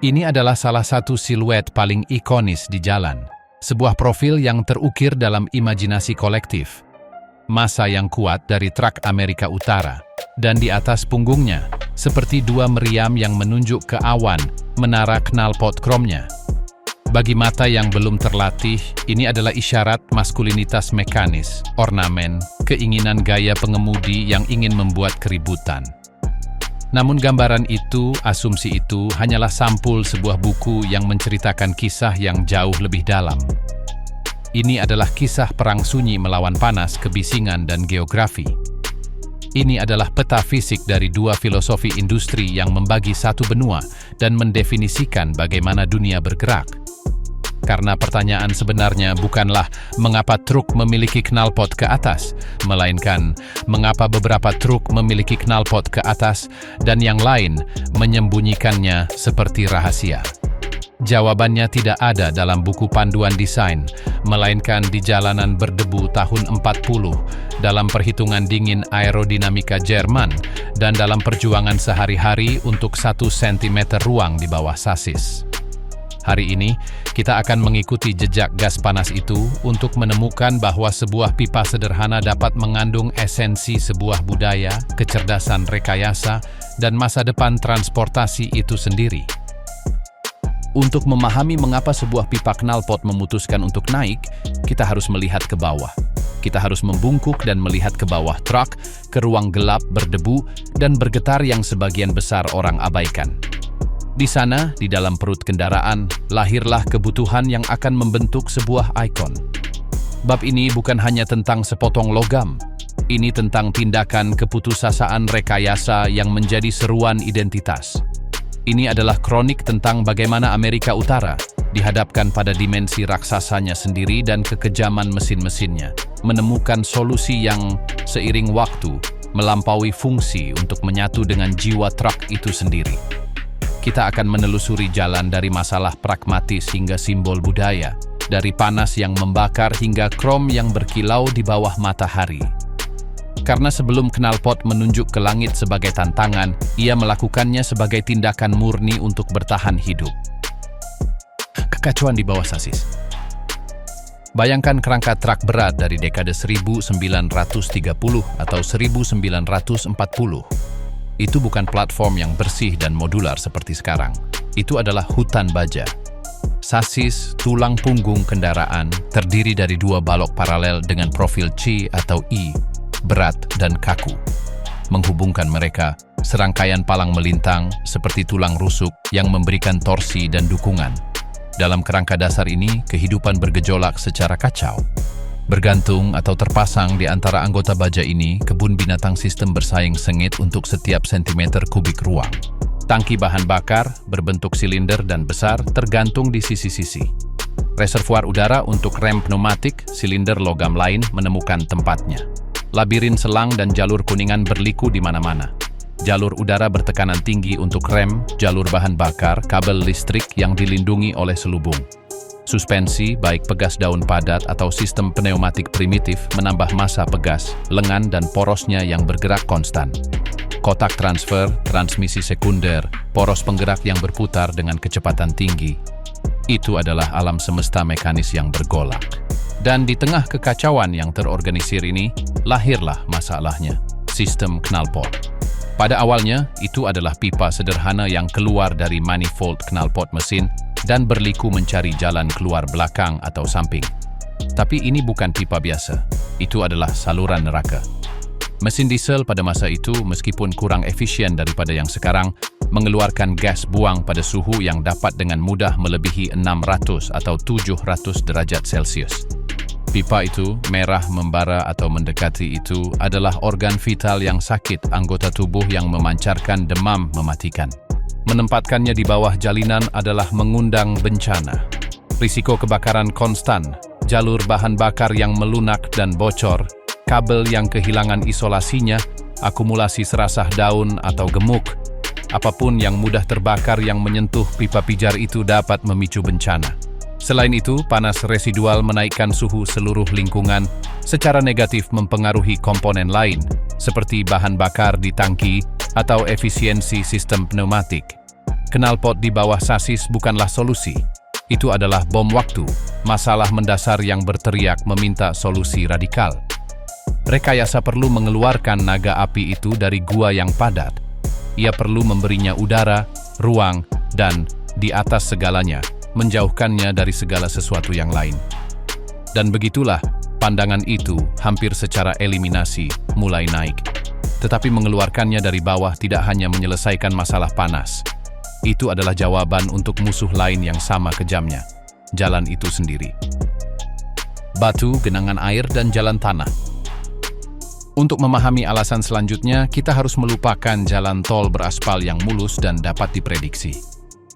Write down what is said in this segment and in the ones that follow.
Ini adalah salah satu siluet paling ikonis di jalan. Sebuah profil yang terukir dalam imajinasi kolektif. Massa yang kuat dari truk Amerika Utara. Dan di atas punggungnya, seperti dua meriam yang menunjuk ke awan, menara knalpot kromnya. Bagi mata yang belum terlatih, ini adalah isyarat maskulinitas mekanis, ornamen, keinginan gaya pengemudi yang ingin membuat keributan. Namun gambaran itu, asumsi itu, hanyalah sampul sebuah buku yang menceritakan kisah yang jauh lebih dalam. Ini adalah kisah perang sunyi melawan panas, kebisingan, dan geografi. Ini adalah peta fisik dari dua filosofi industri yang membagi satu benua dan mendefinisikan bagaimana dunia bergerak. Karena pertanyaan sebenarnya bukanlah mengapa truk memiliki knalpot ke atas, melainkan mengapa beberapa truk memiliki knalpot ke atas dan yang lain menyembunyikannya seperti rahasia. Jawabannya tidak ada dalam buku panduan desain, melainkan di jalanan berdebu tahun 40, dalam perhitungan dingin aerodinamika Jerman, dan dalam perjuangan sehari-hari untuk 1 cm ruang di bawah sasis. Hari ini, kita akan mengikuti jejak gas panas itu untuk menemukan bahwa sebuah pipa sederhana dapat mengandung esensi sebuah budaya, kecerdasan rekayasa, dan masa depan transportasi itu sendiri. Untuk memahami mengapa sebuah pipa knalpot memutuskan untuk naik, kita harus melihat ke bawah. Kita harus membungkuk dan melihat ke bawah truk, ke ruang gelap berdebu, dan bergetar yang sebagian besar orang abaikan. Di sana, di dalam perut kendaraan, lahirlah kebutuhan yang akan membentuk sebuah ikon. Bab ini bukan hanya tentang sepotong logam. Ini tentang tindakan keputusasaan rekayasa yang menjadi seruan identitas. Ini adalah kronik tentang bagaimana Amerika Utara dihadapkan pada dimensi raksasanya sendiri dan kekejaman mesin-mesinnya, menemukan solusi yang seiring waktu melampaui fungsi untuk menyatu dengan jiwa truk itu sendiri. Kita akan menelusuri jalan dari masalah pragmatis hingga simbol budaya, dari panas yang membakar hingga krom yang berkilau di bawah matahari. Karena sebelum knalpot menunjuk ke langit sebagai tantangan, ia melakukannya sebagai tindakan murni untuk bertahan hidup. Kekacauan di bawah sasis. Bayangkan kerangka truk berat dari dekade 1930 atau 1940. Itu bukan platform yang bersih dan modular seperti sekarang. Itu adalah hutan baja. Sasis, tulang punggung kendaraan, terdiri dari dua balok paralel dengan profil C atau I, berat dan kaku. Menghubungkan mereka, serangkaian palang melintang seperti tulang rusuk yang memberikan torsi dan dukungan. Dalam kerangka dasar ini, kehidupan bergejolak secara kacau. Bergantung atau terpasang di antara anggota baja ini, kebun binatang sistem bersaing sengit untuk setiap sentimeter kubik ruang. Tangki bahan bakar, berbentuk silinder dan besar, tergantung di sisi-sisi. Reservoir udara untuk rem pneumatik, silinder logam lain menemukan tempatnya. Labirin selang dan jalur kuningan berliku di mana-mana. Jalur udara bertekanan tinggi untuk rem, jalur bahan bakar, kabel listrik yang dilindungi oleh selubung. Suspensi, baik pegas daun padat atau sistem pneumatik primitif, menambah massa pegas, lengan dan porosnya yang bergerak konstan. Kotak transfer, transmisi sekunder, poros penggerak yang berputar dengan kecepatan tinggi. Itu adalah alam semesta mekanis yang bergolak. Dan di tengah kekacauan yang terorganisir ini, lahirlah masalahnya, sistem knalpot. Pada awalnya, itu adalah pipa sederhana yang keluar dari manifold knalpot mesin dan berliku mencari jalan keluar belakang atau samping. Tapi ini bukan pipa biasa, itu adalah saluran neraka. Mesin diesel pada masa itu, meskipun kurang efisien daripada yang sekarang, mengeluarkan gas buang pada suhu yang dapat dengan mudah melebihi 600 atau 700 derajat Celcius. Pipa itu, merah membara atau mendekati itu, adalah organ vital yang sakit anggota tubuh yang memancarkan demam mematikan. Menempatkannya di bawah jalinan adalah mengundang bencana. Risiko kebakaran konstan, jalur bahan bakar yang melunak dan bocor, kabel yang kehilangan isolasinya, akumulasi serasah daun atau gemuk. Apapun yang mudah terbakar yang menyentuh pipa pijar itu dapat memicu bencana. Selain itu, panas residual menaikkan suhu seluruh lingkungan, secara negatif mempengaruhi komponen lain, seperti bahan bakar di tangki atau efisiensi sistem pneumatik. Knalpot di bawah sasis bukanlah solusi. Itu adalah bom waktu, masalah mendasar yang berteriak meminta solusi radikal. Rekayasa perlu mengeluarkan naga api itu dari gua yang padat. Ia perlu memberinya udara, ruang, dan, di atas segalanya, menjauhkannya dari segala sesuatu yang lain. Dan begitulah, pandangan itu hampir secara eliminasi mulai naik. Tetapi mengeluarkannya dari bawah tidak hanya menyelesaikan masalah panas. Itu adalah jawaban untuk musuh lain yang sama kejamnya, jalan itu sendiri. Batu, genangan air, dan jalan tanah. Untuk memahami alasan selanjutnya, kita harus melupakan jalan tol beraspal yang mulus dan dapat diprediksi.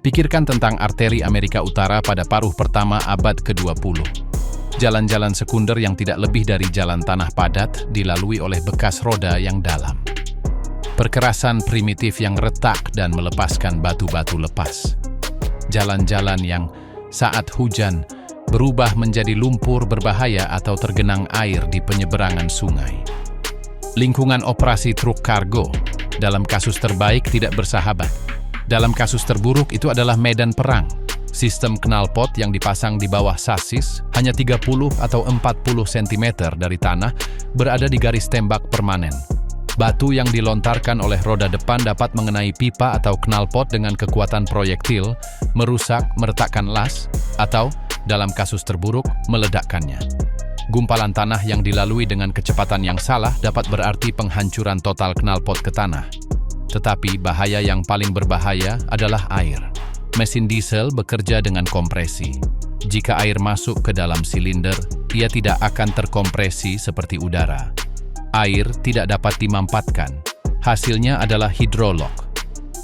Pikirkan tentang arteri Amerika Utara pada paruh pertama abad ke-20. Jalan-jalan sekunder yang tidak lebih dari jalan tanah padat dilalui oleh bekas roda yang dalam. Perkerasan primitif yang retak dan melepaskan batu-batu lepas. Jalan-jalan yang saat hujan berubah menjadi lumpur berbahaya atau tergenang air di penyeberangan sungai. Lingkungan operasi truk kargo, dalam kasus terbaik tidak bersahabat. Dalam kasus terburuk itu adalah medan perang. Sistem knalpot yang dipasang di bawah sasis hanya 30 atau 40 cm dari tanah berada di garis tembak permanen. Batu yang dilontarkan oleh roda depan dapat mengenai pipa atau knalpot dengan kekuatan proyektil, merusak, meretakkan las, atau, dalam kasus terburuk, meledakkannya. Gumpalan tanah yang dilalui dengan kecepatan yang salah dapat berarti penghancuran total knalpot ke tanah. Tetapi bahaya yang paling berbahaya adalah air. Mesin diesel bekerja dengan kompresi. Jika air masuk ke dalam silinder, ia tidak akan terkompresi seperti udara. Air tidak dapat dimampatkan. Hasilnya adalah hidrolog.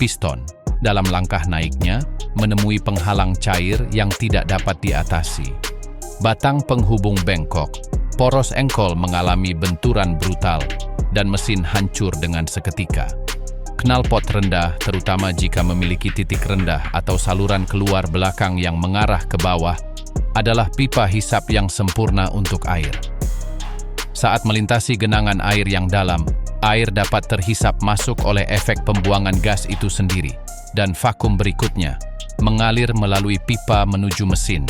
Piston, dalam langkah naiknya, menemui penghalang cair yang tidak dapat diatasi. Batang penghubung bengkok, poros engkol mengalami benturan brutal, dan mesin hancur dengan seketika. Knalpot rendah, terutama jika memiliki titik rendah atau saluran keluar belakang yang mengarah ke bawah, adalah pipa hisap yang sempurna untuk air. Saat melintasi genangan air yang dalam, air dapat terhisap masuk oleh efek pembuangan gas itu sendiri, dan vakum berikutnya mengalir melalui pipa menuju mesin.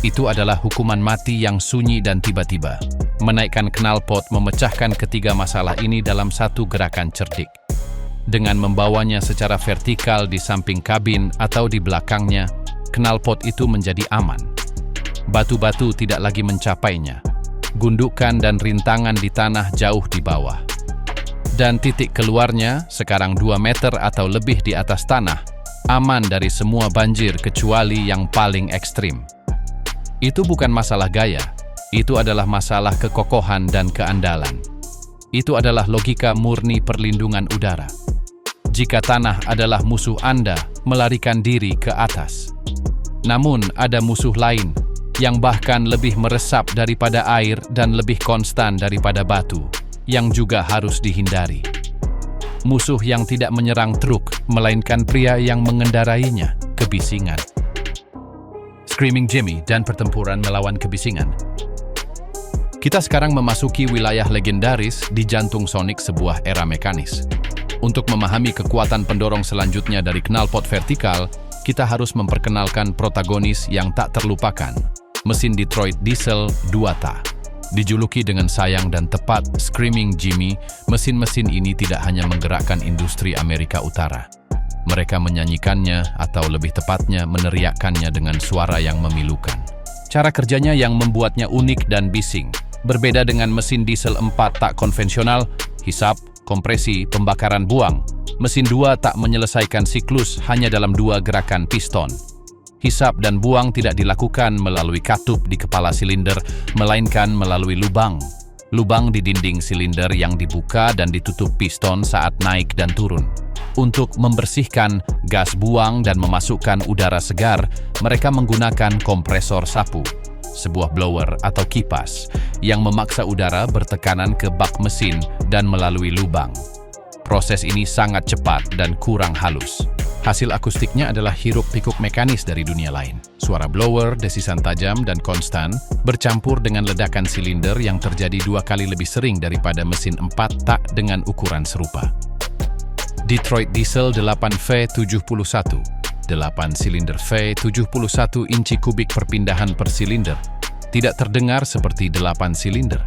Itu adalah hukuman mati yang sunyi dan tiba-tiba. Menaikkan knalpot memecahkan ketiga masalah ini dalam satu gerakan cerdik. Dengan membawanya secara vertikal di samping kabin atau di belakangnya, knalpot itu menjadi aman. Batu-batu tidak lagi mencapainya. Gundukan dan rintangan di tanah jauh di bawah. Dan titik keluarnya, sekarang 2 meter atau lebih di atas tanah, aman dari semua banjir kecuali yang paling ekstrim. Itu bukan masalah gaya, itu adalah masalah kekokohan dan keandalan. Itu adalah logika murni perlindungan udara. Jika tanah adalah musuh Anda, melarikan diri ke atas. Namun ada musuh lain, yang bahkan lebih meresap daripada air dan lebih konstan daripada batu, yang juga harus dihindari. Musuh yang tidak menyerang truk, melainkan pria yang mengendarainya, kebisingan. Screaming Jimmy dan pertempuran melawan kebisingan. Kita sekarang memasuki wilayah legendaris di jantung sonik sebuah era mekanis. Untuk memahami kekuatan pendorong selanjutnya dari knalpot vertikal, kita harus memperkenalkan protagonis yang tak terlupakan, mesin Detroit diesel 2-ta. Dijuluki dengan sayang dan tepat Screaming Jimmy, mesin-mesin ini tidak hanya menggerakkan industri Amerika Utara. Mereka menyanyikannya, atau lebih tepatnya meneriakkannya dengan suara yang memilukan. Cara kerjanya yang membuatnya unik dan bising. Berbeda dengan mesin diesel 4 tak konvensional, hisap, kompresi, pembakaran buang, mesin 2 tak menyelesaikan siklus hanya dalam 2 gerakan piston. Hisap dan buang tidak dilakukan melalui katup di kepala silinder, melainkan melalui lubang. Lubang di dinding silinder yang dibuka dan ditutup piston saat naik dan turun. Untuk membersihkan gas buang dan memasukkan udara segar, mereka menggunakan kompresor sapu, sebuah blower atau kipas, yang memaksa udara bertekanan ke bak mesin dan melalui lubang. Proses ini sangat cepat dan kurang halus. Hasil akustiknya adalah hiruk-pikuk mekanis dari dunia lain. Suara blower, desisan tajam dan konstan, bercampur dengan ledakan silinder yang terjadi 2 kali lebih sering daripada mesin 4 tak dengan ukuran serupa. Detroit Diesel 8V71, 8 silinder V71 inci kubik perpindahan per silinder, tidak terdengar seperti 8 silinder.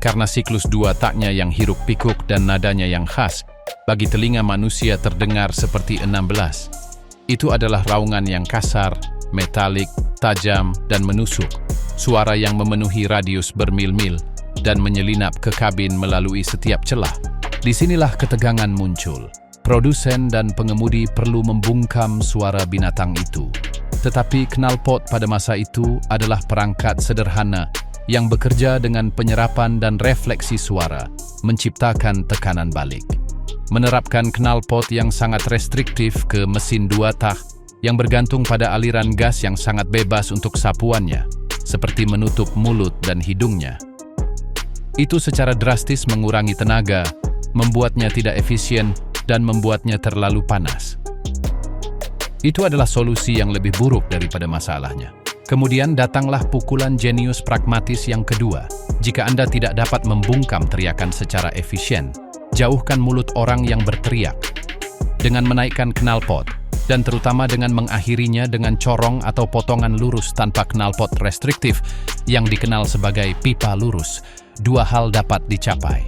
Karena siklus 2 taknya yang hiruk-pikuk dan nadanya yang khas, bagi telinga manusia terdengar seperti 16. Itu adalah raungan yang kasar, metalik, tajam, dan menusuk. Suara yang memenuhi radius bermil-mil dan menyelinap ke kabin melalui setiap celah. Disinilah ketegangan muncul. Produsen dan pengemudi perlu membungkam suara binatang itu. Tetapi knalpot pada masa itu adalah perangkat sederhana yang bekerja dengan penyerapan dan refleksi suara, menciptakan tekanan balik. Menerapkan knalpot yang sangat restriktif ke mesin 2 tak yang bergantung pada aliran gas yang sangat bebas untuk sapuannya, seperti menutup mulut dan hidungnya. Itu secara drastis mengurangi tenaga, membuatnya tidak efisien, dan membuatnya terlalu panas. Itu adalah solusi yang lebih buruk daripada masalahnya. Kemudian datanglah pukulan jenius pragmatis yang kedua. Jika Anda tidak dapat membungkam teriakan secara efisien, jauhkan mulut orang yang berteriak. Dengan menaikkan knalpot, dan terutama dengan mengakhirinya dengan corong atau potongan lurus tanpa knalpot restriktif yang dikenal sebagai pipa lurus, dua hal dapat dicapai.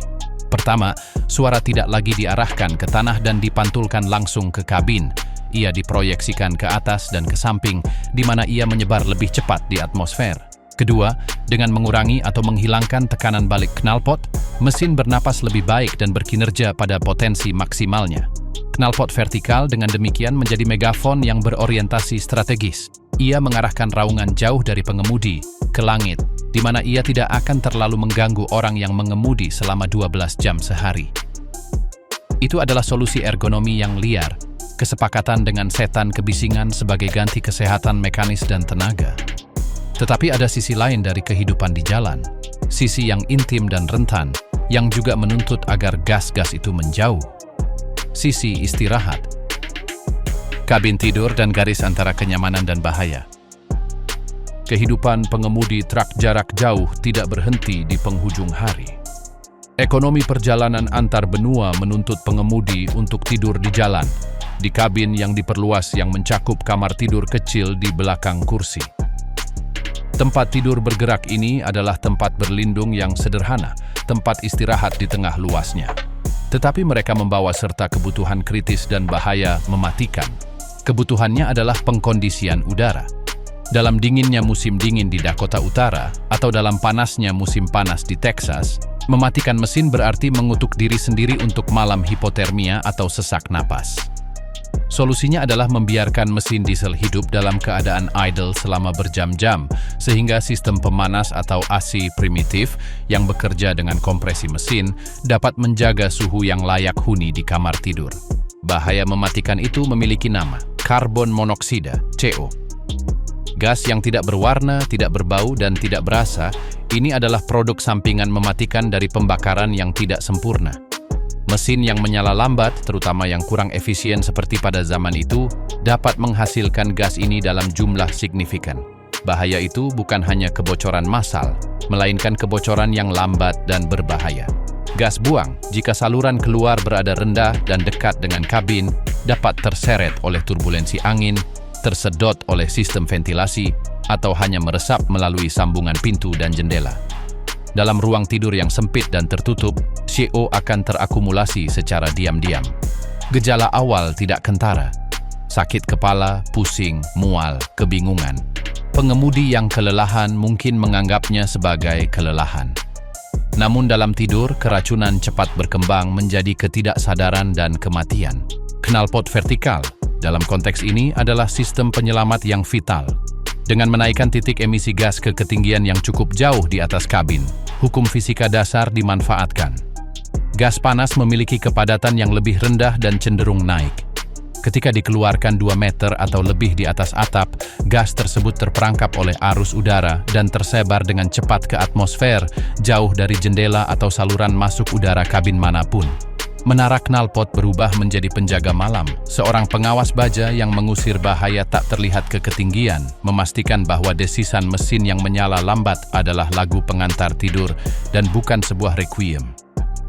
Pertama, suara tidak lagi diarahkan ke tanah dan dipantulkan langsung ke kabin. Ia diproyeksikan ke atas dan ke samping, di mana ia menyebar lebih cepat di atmosfer. Kedua, dengan mengurangi atau menghilangkan tekanan balik knalpot, mesin bernapas lebih baik dan berkinerja pada potensi maksimalnya. Knalpot vertikal dengan demikian menjadi megafon yang berorientasi strategis. Ia mengarahkan raungan jauh dari pengemudi ke langit, di mana ia tidak akan terlalu mengganggu orang yang mengemudi selama 12 jam sehari. Itu adalah solusi ergonomi yang liar, kesepakatan dengan setan kebisingan sebagai ganti kesehatan mekanis dan tenaga. Tetapi ada sisi lain dari kehidupan di jalan, sisi yang intim dan rentan, yang juga menuntut agar gas-gas itu menjauh. Sisi istirahat, kabin tidur dan garis antara kenyamanan dan bahaya. Kehidupan pengemudi truk jarak jauh tidak berhenti di penghujung hari. Ekonomi perjalanan antar benua menuntut pengemudi untuk tidur di jalan, di kabin yang diperluas yang mencakup kamar tidur kecil di belakang kursi. Tempat tidur bergerak ini adalah tempat berlindung yang sederhana, tempat istirahat di tengah luasnya. Tetapi mereka membawa serta kebutuhan kritis dan bahaya mematikan. Kebutuhannya adalah pengkondisian udara. Dalam dinginnya musim dingin di Dakota Utara atau dalam panasnya musim panas di Texas, mematikan mesin berarti mengutuk diri sendiri untuk malam hipotermia atau sesak napas. Solusinya adalah membiarkan mesin diesel hidup dalam keadaan idle selama berjam-jam, sehingga sistem pemanas atau AC primitif yang bekerja dengan kompresi mesin dapat menjaga suhu yang layak huni di kamar tidur. Bahaya mematikan itu memiliki nama, karbon monoksida, CO. Gas yang tidak berwarna, tidak berbau, dan tidak berasa, ini adalah produk sampingan mematikan dari pembakaran yang tidak sempurna. Mesin yang menyala lambat, terutama yang kurang efisien seperti pada zaman itu, dapat menghasilkan gas ini dalam jumlah signifikan. Bahaya itu bukan hanya kebocoran massal, melainkan kebocoran yang lambat dan berbahaya. Gas buang, jika saluran keluar berada rendah dan dekat dengan kabin, dapat terseret oleh turbulensi angin, tersedot oleh sistem ventilasi, atau hanya meresap melalui sambungan pintu dan jendela. Dalam ruang tidur yang sempit dan tertutup, CO akan terakumulasi secara diam-diam. Gejala awal tidak kentara. Sakit kepala, pusing, mual, kebingungan. Pengemudi yang kelelahan mungkin menganggapnya sebagai kelelahan. Namun dalam tidur, keracunan cepat berkembang menjadi ketidaksadaran dan kematian. Knalpot vertikal, dalam konteks ini adalah sistem penyelamat yang vital. Dengan menaikkan titik emisi gas ke ketinggian yang cukup jauh di atas kabin, hukum fisika dasar dimanfaatkan. Gas panas memiliki kepadatan yang lebih rendah dan cenderung naik. Ketika dikeluarkan 2 meter atau lebih di atas atap, gas tersebut terperangkap oleh arus udara dan tersebar dengan cepat ke atmosfer, jauh dari jendela atau saluran masuk udara kabin manapun. Menara knalpot berubah menjadi penjaga malam, seorang pengawas baja yang mengusir bahaya tak terlihat ke ketinggian, memastikan bahwa desisan mesin yang menyala lambat adalah lagu pengantar tidur dan bukan sebuah requiem.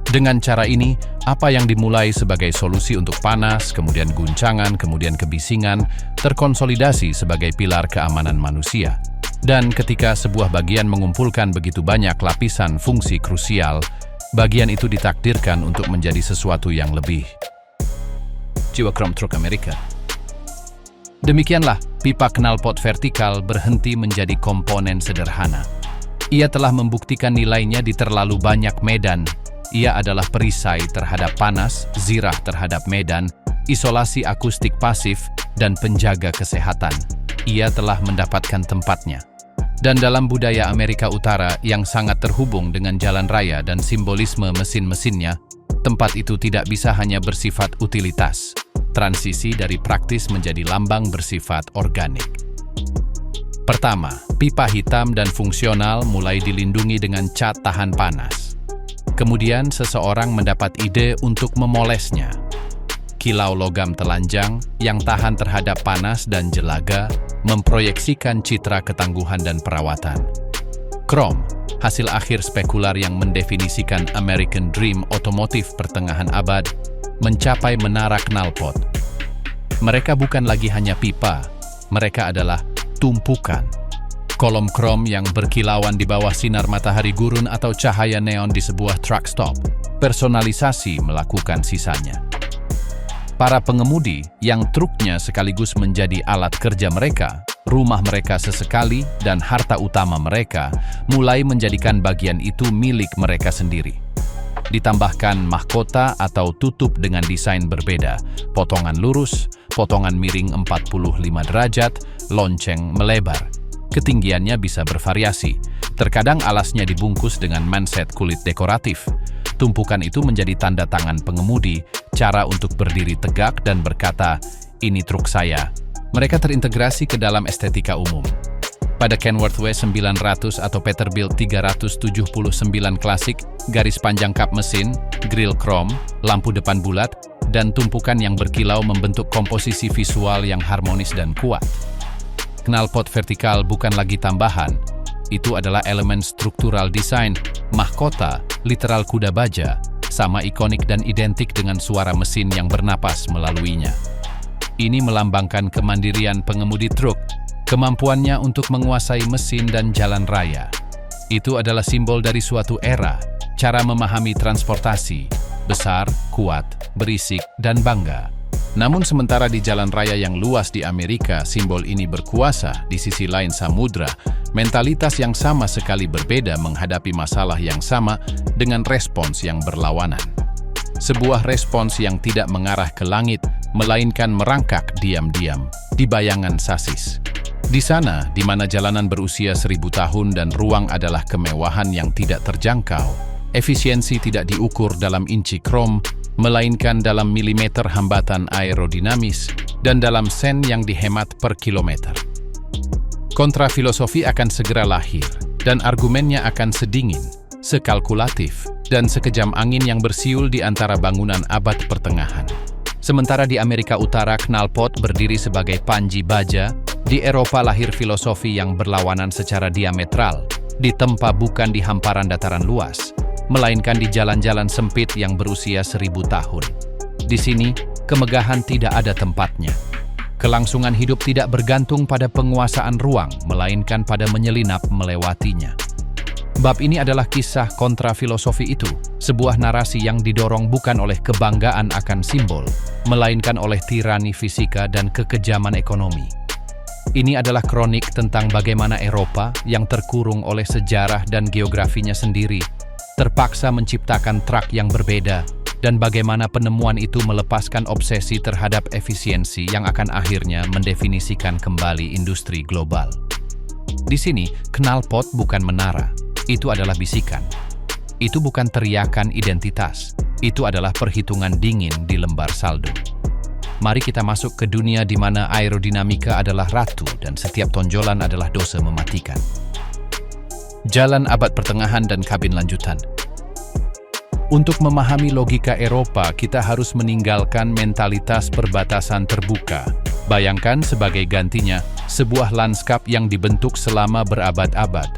Dengan cara ini, apa yang dimulai sebagai solusi untuk panas, kemudian guncangan, kemudian kebisingan, terkonsolidasi sebagai pilar keamanan manusia. Dan ketika sebuah bagian mengumpulkan begitu banyak lapisan fungsi krusial, bagian itu ditakdirkan untuk menjadi sesuatu yang lebih. Jiwa krom truk Amerika. Demikianlah, pipa knalpot vertikal berhenti menjadi komponen sederhana. Ia telah membuktikan nilainya di terlalu banyak medan. Ia adalah perisai terhadap panas, zirah terhadap medan, isolasi akustik pasif, dan penjaga kesehatan. Ia telah mendapatkan tempatnya. Dan dalam budaya Amerika Utara yang sangat terhubung dengan jalan raya dan simbolisme mesin-mesinnya, tempat itu tidak bisa hanya bersifat utilitas. Transisi dari praktis menjadi lambang bersifat organik. Pertama, pipa hitam dan fungsional mulai dilindungi dengan cat tahan panas. Kemudian seseorang mendapat ide untuk memolesnya. Kilau logam telanjang yang tahan terhadap panas dan jelaga memproyeksikan citra ketangguhan dan perawatan. Krom, hasil akhir spekular yang mendefinisikan American Dream otomotif pertengahan abad, mencapai menara knalpot. Mereka bukan lagi hanya pipa, mereka adalah tumpukan. Kolom krom yang berkilauan di bawah sinar matahari gurun atau cahaya neon di sebuah truck stop. Personalisasi melakukan sisanya. Para pengemudi yang truknya sekaligus menjadi alat kerja mereka, rumah mereka sesekali, dan harta utama mereka, mulai menjadikan bagian itu milik mereka sendiri. Ditambahkan mahkota atau tutup dengan desain berbeda, potongan lurus, potongan miring 45 derajat, lonceng melebar. Ketinggiannya bisa bervariasi. Terkadang alasnya dibungkus dengan manset kulit dekoratif. Tumpukan itu menjadi tanda tangan pengemudi, cara untuk berdiri tegak dan berkata, "Ini truk saya." Mereka terintegrasi ke dalam estetika umum. Pada Kenworth W900 atau Peterbilt 379 klasik, garis panjang kap mesin, grill krom, lampu depan bulat, dan tumpukan yang berkilau membentuk komposisi visual yang harmonis dan kuat. Knalpot vertikal bukan lagi tambahan, itu adalah elemen struktural desain, mahkota, literal kuda baja, sama ikonik dan identik dengan suara mesin yang bernapas melaluinya. Ini melambangkan kemandirian pengemudi truk, kemampuannya untuk menguasai mesin dan jalan raya. Itu adalah simbol dari suatu era, cara memahami transportasi, besar, kuat, berisik, dan bangga. Namun sementara di jalan raya yang luas di Amerika, simbol ini berkuasa, di sisi lain samudra, mentalitas yang sama sekali berbeda menghadapi masalah yang sama dengan respons yang berlawanan. Sebuah respons yang tidak mengarah ke langit, melainkan merangkak diam-diam di bayangan sasis. Di sana, di mana jalanan berusia 1000 tahun dan ruang adalah kemewahan yang tidak terjangkau, efisiensi tidak diukur dalam inci krom, melainkan dalam milimeter hambatan aerodinamis dan dalam sen yang dihemat per kilometer. Kontrafilosofi akan segera lahir, dan argumennya akan sedingin, sekalkulatif, dan sekejam angin yang bersiul di antara bangunan abad pertengahan. Sementara di Amerika Utara, knalpot berdiri sebagai panji baja, di Eropa lahir filosofi yang berlawanan secara diametral, ditempa bukan di hamparan dataran luas, melainkan di jalan-jalan sempit yang berusia 1000 tahun. Di sini, kemegahan tidak ada tempatnya. Kelangsungan hidup tidak bergantung pada penguasaan ruang, melainkan pada menyelinap melewatinya. Bab ini adalah kisah kontrafilosofi itu, sebuah narasi yang didorong bukan oleh kebanggaan akan simbol, melainkan oleh tirani fisika dan kekejaman ekonomi. Ini adalah kronik tentang bagaimana Eropa yang terkurung oleh sejarah dan geografinya sendiri terpaksa menciptakan truk yang berbeda, dan bagaimana penemuan itu melepaskan obsesi terhadap efisiensi yang akan akhirnya mendefinisikan kembali industri global. Di sini, knalpot bukan menara, itu adalah bisikan. Itu bukan teriakan identitas, itu adalah perhitungan dingin di lembar saldo. Mari kita masuk ke dunia di mana aerodinamika adalah ratu dan setiap tonjolan adalah dosa mematikan. Jalan abad pertengahan dan kabin lanjutan. Untuk memahami logika Eropa, kita harus meninggalkan mentalitas perbatasan terbuka. Bayangkan sebagai gantinya, sebuah lanskap yang dibentuk selama berabad-abad.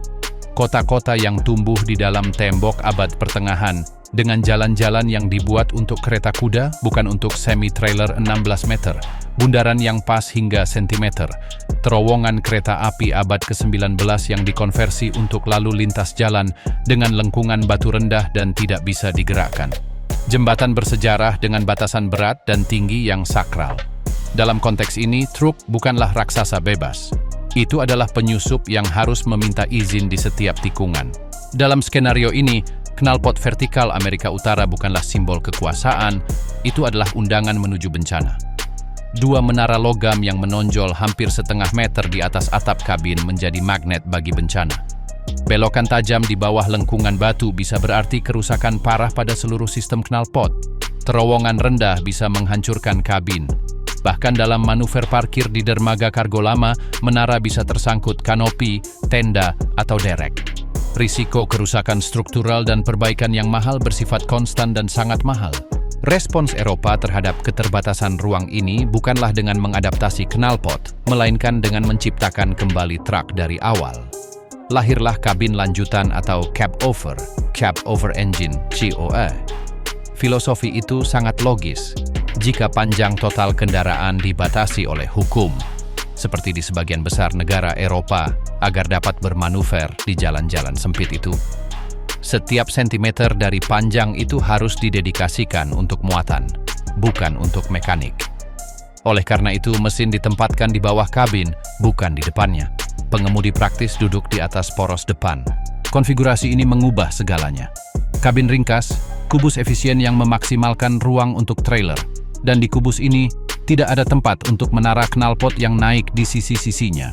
Kota-kota yang tumbuh di dalam tembok abad pertengahan, dengan jalan-jalan yang dibuat untuk kereta kuda, bukan untuk semi-trailer 16 meter, bundaran yang pas hingga sentimeter, terowongan kereta api abad ke-19 yang dikonversi untuk lalu lintas jalan dengan lengkungan batu rendah dan tidak bisa digerakkan. Jembatan bersejarah dengan batasan berat dan tinggi yang sakral. Dalam konteks ini, truk bukanlah raksasa bebas. Itu adalah penyusup yang harus meminta izin di setiap tikungan. Dalam skenario ini, knalpot vertikal Amerika Utara bukanlah simbol kekuasaan, itu adalah undangan menuju bencana. Dua menara logam yang menonjol hampir setengah meter di atas atap kabin menjadi magnet bagi bencana. Belokan tajam di bawah lengkungan batu bisa berarti kerusakan parah pada seluruh sistem knalpot. Terowongan rendah bisa menghancurkan kabin. Bahkan dalam manuver parkir di dermaga kargo lama, menara bisa tersangkut kanopi, tenda, atau derek. Risiko kerusakan struktural dan perbaikan yang mahal bersifat konstan dan sangat mahal. Respons Eropa terhadap keterbatasan ruang ini bukanlah dengan mengadaptasi knalpot, melainkan dengan menciptakan kembali truk dari awal. Lahirlah kabin lanjutan atau cab over engine, COE. Filosofi itu sangat logis jika panjang total kendaraan dibatasi oleh hukum, seperti di sebagian besar negara Eropa, agar dapat bermanuver di jalan-jalan sempit itu. Setiap sentimeter dari panjang itu harus didedikasikan untuk muatan, bukan untuk mekanik. Oleh karena itu, mesin ditempatkan di bawah kabin, bukan di depannya. Pengemudi praktis duduk di atas poros depan. Konfigurasi ini mengubah segalanya. Kabin ringkas, kubus efisien yang memaksimalkan ruang untuk trailer, dan di kubus ini tidak ada tempat untuk menara knalpot yang naik di sisi-sisinya.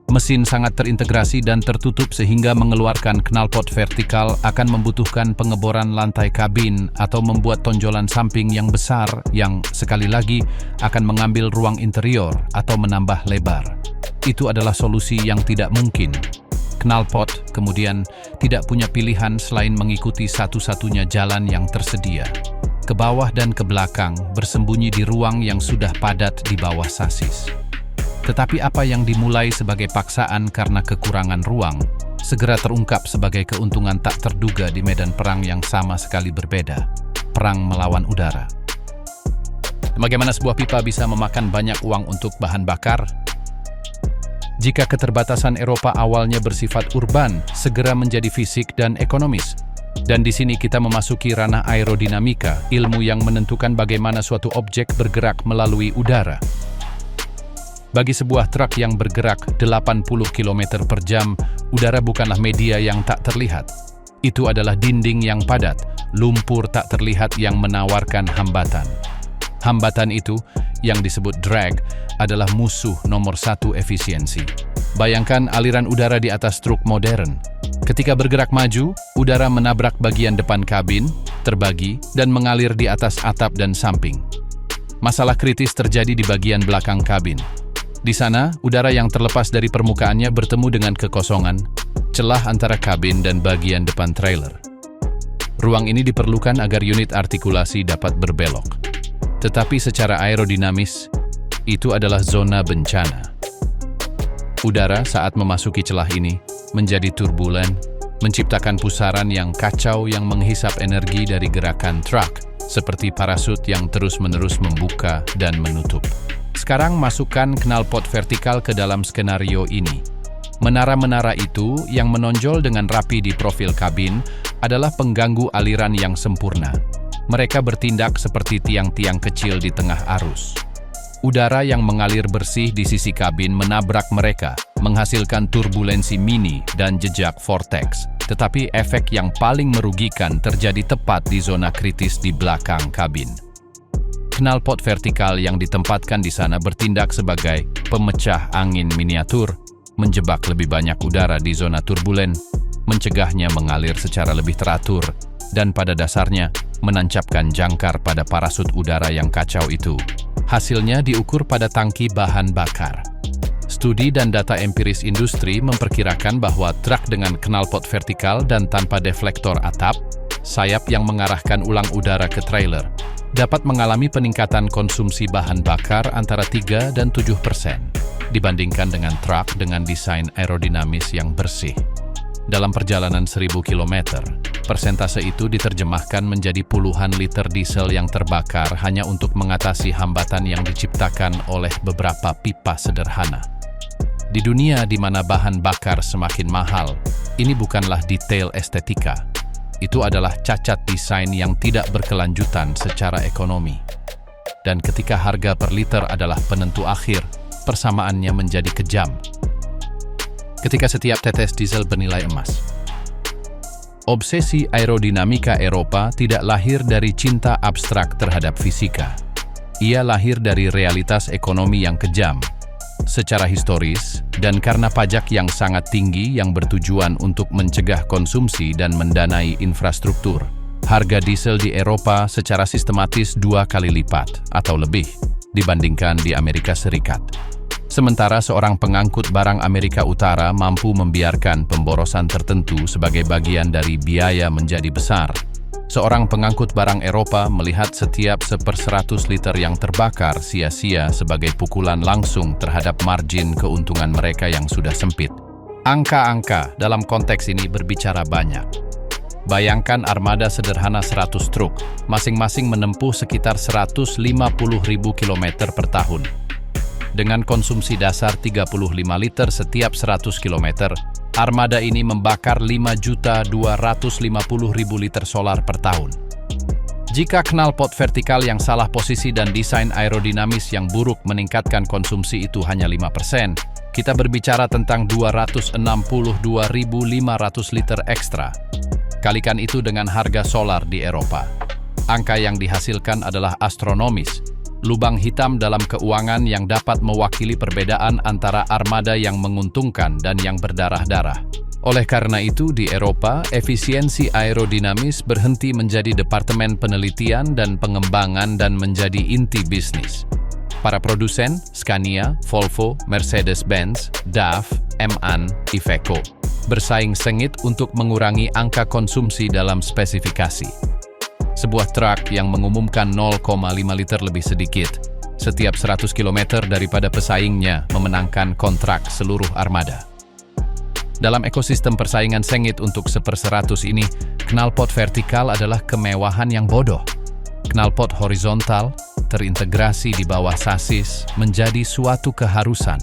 Mesin sangat terintegrasi dan tertutup sehingga mengeluarkan knalpot vertikal akan membutuhkan pengeboran lantai kabin atau membuat tonjolan samping yang besar yang, sekali lagi, akan mengambil ruang interior atau menambah lebar. Itu adalah solusi yang tidak mungkin. Knalpot kemudian tidak punya pilihan selain mengikuti satu-satunya jalan yang tersedia. Ke bawah dan ke belakang, bersembunyi di ruang yang sudah padat di bawah sasis. Tetapi apa yang dimulai sebagai paksaan karena kekurangan ruang, segera terungkap sebagai keuntungan tak terduga di medan perang yang sama sekali berbeda, perang melawan udara. Bagaimana sebuah pipa bisa memakan banyak uang untuk bahan bakar? Jika keterbatasan Eropa awalnya bersifat urban, segera menjadi fisik dan ekonomis. Dan di sini kita memasuki ranah aerodinamika, ilmu yang menentukan bagaimana suatu objek bergerak melalui udara. Bagi sebuah truk yang bergerak 80 km per jam, udara bukanlah media yang tak terlihat. Itu adalah dinding yang padat, lumpur tak terlihat yang menawarkan hambatan. Hambatan itu, yang disebut drag, adalah musuh nomor satu efisiensi. Bayangkan aliran udara di atas truk modern. Ketika bergerak maju, udara menabrak bagian depan kabin, terbagi, dan mengalir di atas atap dan samping. Masalah kritis terjadi di bagian belakang kabin. Di sana, udara yang terlepas dari permukaannya bertemu dengan kekosongan, celah antara kabin dan bagian depan trailer. Ruang ini diperlukan agar unit artikulasi dapat berbelok. Tetapi secara aerodinamis, itu adalah zona bencana. Udara saat memasuki celah ini menjadi turbulen, menciptakan pusaran yang kacau yang menghisap energi dari gerakan truk, seperti parasut yang terus-menerus membuka dan menutup. Sekarang masukkan knalpot vertikal ke dalam skenario ini. Menara-menara itu yang menonjol dengan rapi di profil kabin adalah pengganggu aliran yang sempurna. Mereka bertindak seperti tiang-tiang kecil di tengah arus. Udara yang mengalir bersih di sisi kabin menabrak mereka, menghasilkan turbulensi mini dan jejak vortex. Tetapi efek yang paling merugikan terjadi tepat di zona kritis di belakang kabin. Knalpot vertikal yang ditempatkan di sana bertindak sebagai pemecah angin miniatur, menjebak lebih banyak udara di zona turbulen, mencegahnya mengalir secara lebih teratur, dan pada dasarnya menancapkan jangkar pada parasut udara yang kacau itu. Hasilnya diukur pada tangki bahan bakar. Studi dan data empiris industri memperkirakan bahwa truk dengan knalpot vertikal dan tanpa deflektor atap, sayap yang mengarahkan ulang udara ke trailer, dapat mengalami peningkatan konsumsi bahan bakar antara 3 dan 7% dibandingkan dengan truk dengan desain aerodinamis yang bersih. Dalam perjalanan 1000 km, Persentase itu diterjemahkan menjadi puluhan liter diesel yang terbakar hanya untuk mengatasi hambatan yang diciptakan oleh beberapa pipa sederhana. Di dunia di mana bahan bakar semakin mahal, ini bukanlah detail estetika. Itu adalah cacat desain yang tidak berkelanjutan secara ekonomi. Dan ketika harga per liter adalah penentu akhir, persamaannya menjadi kejam. Ketika setiap tetes diesel bernilai emas. Obsesi aerodinamika Eropa tidak lahir dari cinta abstrak terhadap fisika. Ia lahir dari realitas ekonomi yang kejam, secara historis, dan karena pajak yang sangat tinggi yang bertujuan untuk mencegah konsumsi dan mendanai infrastruktur. Harga diesel di Eropa secara sistematis 2 kali lipat atau lebih dibandingkan di Amerika Serikat. Sementara seorang pengangkut barang Amerika Utara mampu membiarkan pemborosan tertentu sebagai bagian dari biaya menjadi besar. Seorang pengangkut barang Eropa melihat setiap 1/100 liter yang terbakar sia-sia sebagai pukulan langsung terhadap margin keuntungan mereka yang sudah sempit. Angka-angka dalam konteks ini berbicara banyak. Bayangkan armada sederhana 100 truk, masing-masing menempuh sekitar 150.000 km per tahun. Dengan konsumsi dasar 35 liter setiap 100 km, armada ini membakar 5.250.000 liter solar per tahun. Jika knalpot vertikal yang salah posisi dan desain aerodinamis yang buruk meningkatkan konsumsi itu hanya 5%, kita berbicara tentang 262.500 liter ekstra. Kalikan itu dengan harga solar di Eropa. Angka yang dihasilkan adalah astronomis. Lubang hitam dalam keuangan yang dapat mewakili perbedaan antara armada yang menguntungkan dan yang berdarah-darah. Oleh karena itu, di Eropa, efisiensi aerodinamis berhenti menjadi departemen penelitian dan pengembangan dan menjadi inti bisnis. Para produsen, Scania, Volvo, Mercedes-Benz, DAF, MAN, Iveco, bersaing sengit untuk mengurangi angka konsumsi dalam spesifikasi. Sebuah truk yang mengumumkan 0,5 liter lebih sedikit setiap 100 km daripada pesaingnya memenangkan kontrak seluruh armada. Dalam ekosistem persaingan sengit untuk 1/100 ini, knalpot vertikal adalah kemewahan yang bodoh. Knalpot horizontal, terintegrasi di bawah sasis, menjadi suatu keharusan.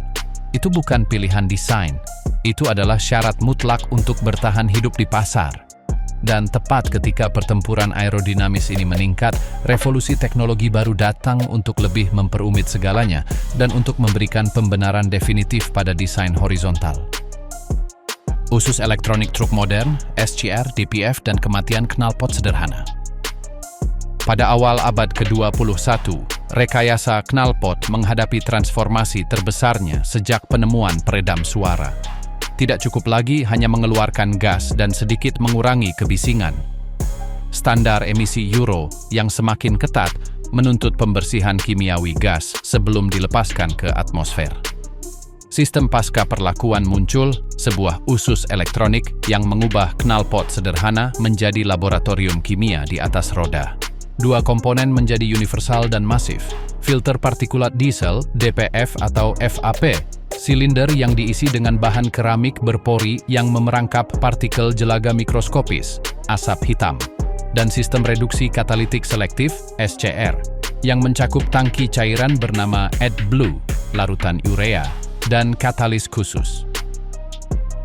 Itu bukan pilihan desain, itu adalah syarat mutlak untuk bertahan hidup di pasar. Dan tepat ketika pertempuran aerodinamis ini meningkat, revolusi teknologi baru datang untuk lebih memperumit segalanya dan untuk memberikan pembenaran definitif pada desain horizontal. Usus elektronik truk modern, SCR, DPF, dan kematian knalpot sederhana. Pada awal abad ke-21, rekayasa knalpot menghadapi transformasi terbesarnya sejak penemuan peredam suara. Tidak cukup lagi hanya mengeluarkan gas dan sedikit mengurangi kebisingan. Standar emisi Euro yang semakin ketat menuntut pembersihan kimiawi gas sebelum dilepaskan ke atmosfer. Sistem pasca perlakuan muncul, sebuah usus elektronik yang mengubah knalpot sederhana menjadi laboratorium kimia di atas roda. Dua komponen menjadi universal dan masif. Filter partikulat diesel, DPF atau FAP, silinder yang diisi dengan bahan keramik berpori yang memerangkap partikel jelaga mikroskopis, asap hitam, dan sistem reduksi katalitik selektif, SCR, yang mencakup tangki cairan bernama AdBlue, larutan urea, dan katalis khusus.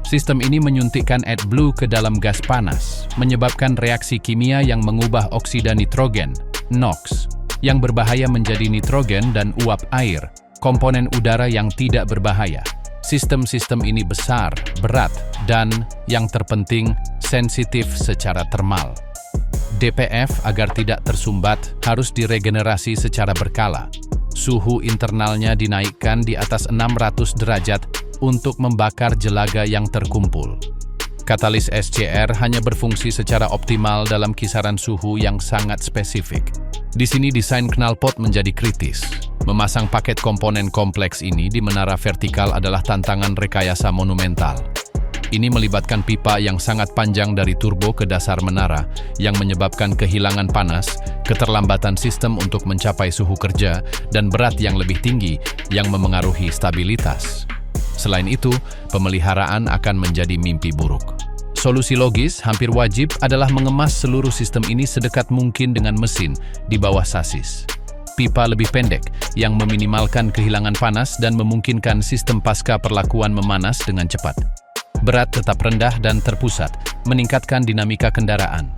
Sistem ini menyuntikkan AdBlue ke dalam gas panas, menyebabkan reaksi kimia yang mengubah oksida nitrogen, NOx, yang berbahaya menjadi nitrogen dan uap air, komponen udara yang tidak berbahaya. Sistem-sistem ini besar, berat, dan, yang terpenting, sensitif secara termal. DPF, agar tidak tersumbat, harus diregenerasi secara berkala. Suhu internalnya dinaikkan di atas 600 derajat untuk membakar jelaga yang terkumpul. Katalis SCR hanya berfungsi secara optimal dalam kisaran suhu yang sangat spesifik. Di sini desain knalpot menjadi kritis. Memasang paket komponen kompleks ini di menara vertikal adalah tantangan rekayasa monumental. Ini melibatkan pipa yang sangat panjang dari turbo ke dasar menara, yang menyebabkan kehilangan panas, keterlambatan sistem untuk mencapai suhu kerja, dan berat yang lebih tinggi yang memengaruhi stabilitas. Selain itu, pemeliharaan akan menjadi mimpi buruk. Solusi logis hampir wajib adalah mengemas seluruh sistem ini sedekat mungkin dengan mesin di bawah sasis. Pipa lebih pendek yang meminimalkan kehilangan panas dan memungkinkan sistem pasca perlakuan memanas dengan cepat. Berat tetap rendah dan terpusat, meningkatkan dinamika kendaraan.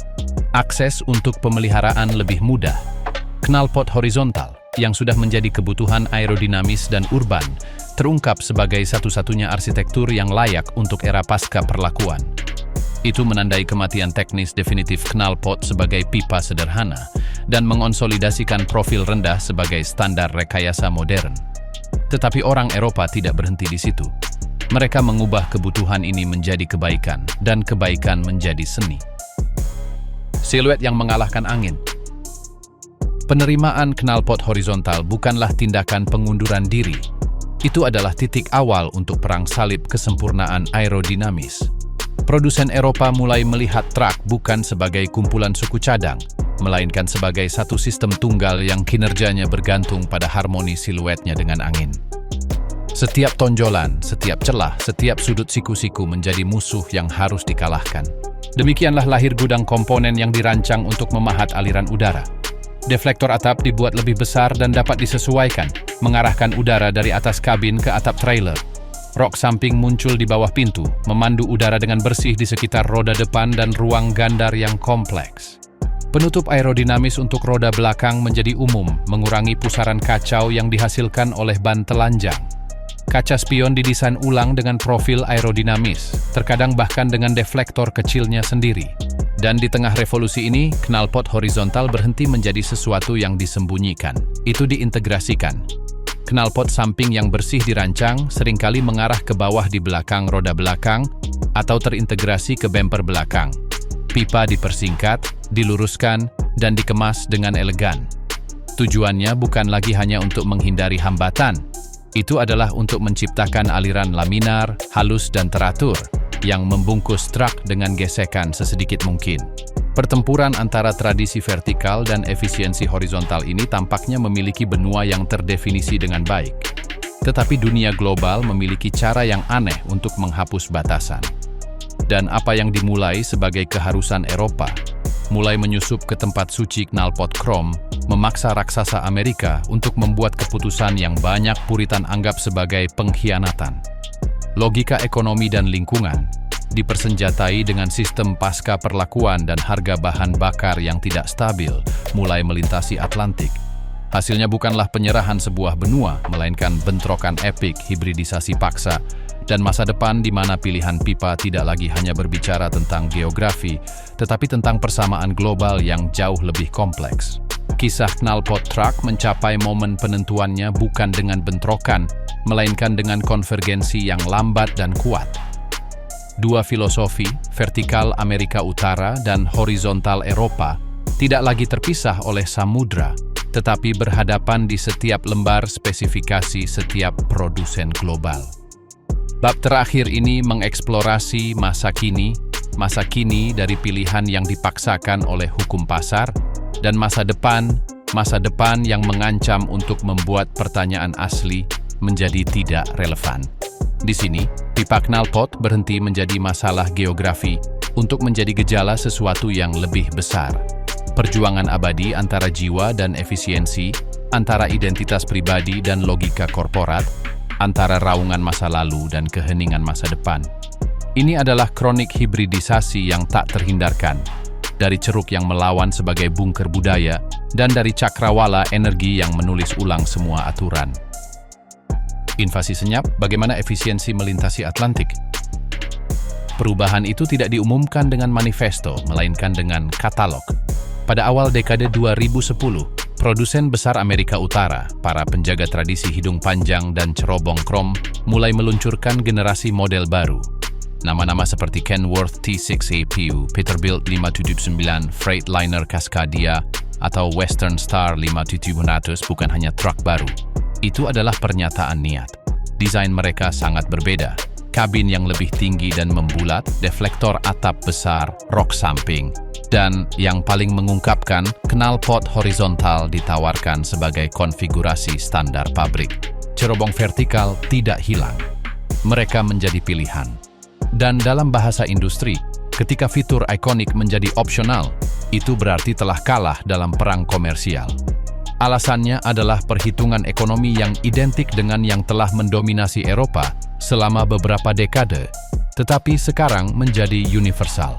Akses untuk pemeliharaan lebih mudah. Knalpot horizontal yang sudah menjadi kebutuhan aerodinamis dan urban terungkap sebagai satu-satunya arsitektur yang layak untuk era pasca perlakuan. Itu menandai kematian teknis definitif knalpot sebagai pipa sederhana dan mengonsolidasikan profil rendah sebagai standar rekayasa modern. Tetapi orang Eropa tidak berhenti di situ. Mereka mengubah kebutuhan ini menjadi kebaikan dan kebaikan menjadi seni. Siluet yang mengalahkan angin. Penerimaan knalpot horizontal bukanlah tindakan pengunduran diri. Itu adalah titik awal untuk perang salib kesempurnaan aerodinamis. Produsen Eropa mulai melihat truk bukan sebagai kumpulan suku cadang, melainkan sebagai satu sistem tunggal yang kinerjanya bergantung pada harmoni siluetnya dengan angin. Setiap tonjolan, setiap celah, setiap sudut siku-siku menjadi musuh yang harus dikalahkan. Demikianlah lahir gudang komponen yang dirancang untuk memahat aliran udara. Deflektor atap dibuat lebih besar dan dapat disesuaikan, mengarahkan udara dari atas kabin ke atap trailer. Rok samping muncul di bawah pintu, memandu udara dengan bersih di sekitar roda depan dan ruang gandar yang kompleks. Penutup aerodinamis untuk roda belakang menjadi umum, mengurangi pusaran kacau yang dihasilkan oleh ban telanjang. Kaca spion didesain ulang dengan profil aerodinamis, terkadang bahkan dengan deflektor kecilnya sendiri. Dan di tengah revolusi ini, knalpot horizontal berhenti menjadi sesuatu yang disembunyikan. Itu diintegrasikan. Knalpot samping yang bersih dirancang seringkali mengarah ke bawah di belakang roda belakang atau terintegrasi ke bumper belakang. Pipa dipersingkat, diluruskan, dan dikemas dengan elegan. Tujuannya bukan lagi hanya untuk menghindari hambatan. Itu adalah untuk menciptakan aliran laminar, halus dan teratur yang membungkus truk dengan gesekan sesedikit mungkin. Pertempuran antara tradisi vertikal dan efisiensi horizontal ini tampaknya memiliki benua yang terdefinisi dengan baik. Tetapi dunia global memiliki cara yang aneh untuk menghapus batasan. Dan apa yang dimulai sebagai keharusan Eropa, mulai menyusup ke tempat suci knalpot krom, memaksa raksasa Amerika untuk membuat keputusan yang banyak puritan anggap sebagai pengkhianatan. Logika ekonomi dan lingkungan dipersenjatai dengan sistem pasca perlakuan dan harga bahan bakar yang tidak stabil mulai melintasi Atlantik. Hasilnya bukanlah penyerahan sebuah benua, melainkan bentrokan epik, hibridisasi paksa, dan masa depan di mana pilihan pipa tidak lagi hanya berbicara tentang geografi, tetapi tentang persamaan global yang jauh lebih kompleks. Kisah knalpot truck mencapai momen penentuannya bukan dengan bentrokan, melainkan dengan konvergensi yang lambat dan kuat. Dua filosofi, vertikal Amerika Utara dan horizontal Eropa, tidak lagi terpisah oleh samudra, tetapi berhadapan di setiap lembar spesifikasi setiap produsen global. Bab terakhir ini mengeksplorasi masa kini dari pilihan yang dipaksakan oleh hukum pasar, dan masa depan yang mengancam untuk membuat pertanyaan asli menjadi tidak relevan. Di sini, pipa knalpot berhenti menjadi masalah geografi untuk menjadi gejala sesuatu yang lebih besar. Perjuangan abadi antara jiwa dan efisiensi, antara identitas pribadi dan logika korporat, antara raungan masa lalu dan keheningan masa depan. Ini adalah kronik hibridisasi yang tak terhindarkan, dari ceruk yang melawan sebagai bunker budaya, dan dari cakrawala energi yang menulis ulang semua aturan. Invasi senyap, bagaimana efisiensi melintasi Atlantik? Perubahan itu tidak diumumkan dengan manifesto, melainkan dengan katalog. Pada awal dekade 2010, produsen besar Amerika Utara, para penjaga tradisi hidung panjang dan cerobong krom, mulai meluncurkan generasi model baru. Nama-nama seperti Kenworth T6 APU, Peterbilt 579, Freightliner Cascadia, atau Western Star 5700 bukan hanya truk baru. Itu adalah pernyataan niat. Desain mereka sangat berbeda. Kabin yang lebih tinggi dan membulat, deflektor atap besar, rok samping, dan yang paling mengungkapkan, knalpot horizontal ditawarkan sebagai konfigurasi standar pabrik. Cerobong vertikal tidak hilang. Mereka menjadi pilihan. Dan dalam bahasa industri, Ketika fitur ikonik menjadi opsional, itu berarti telah kalah dalam perang komersial. Alasannya adalah perhitungan ekonomi yang identik dengan yang telah mendominasi Eropa selama beberapa dekade, tetapi sekarang menjadi universal.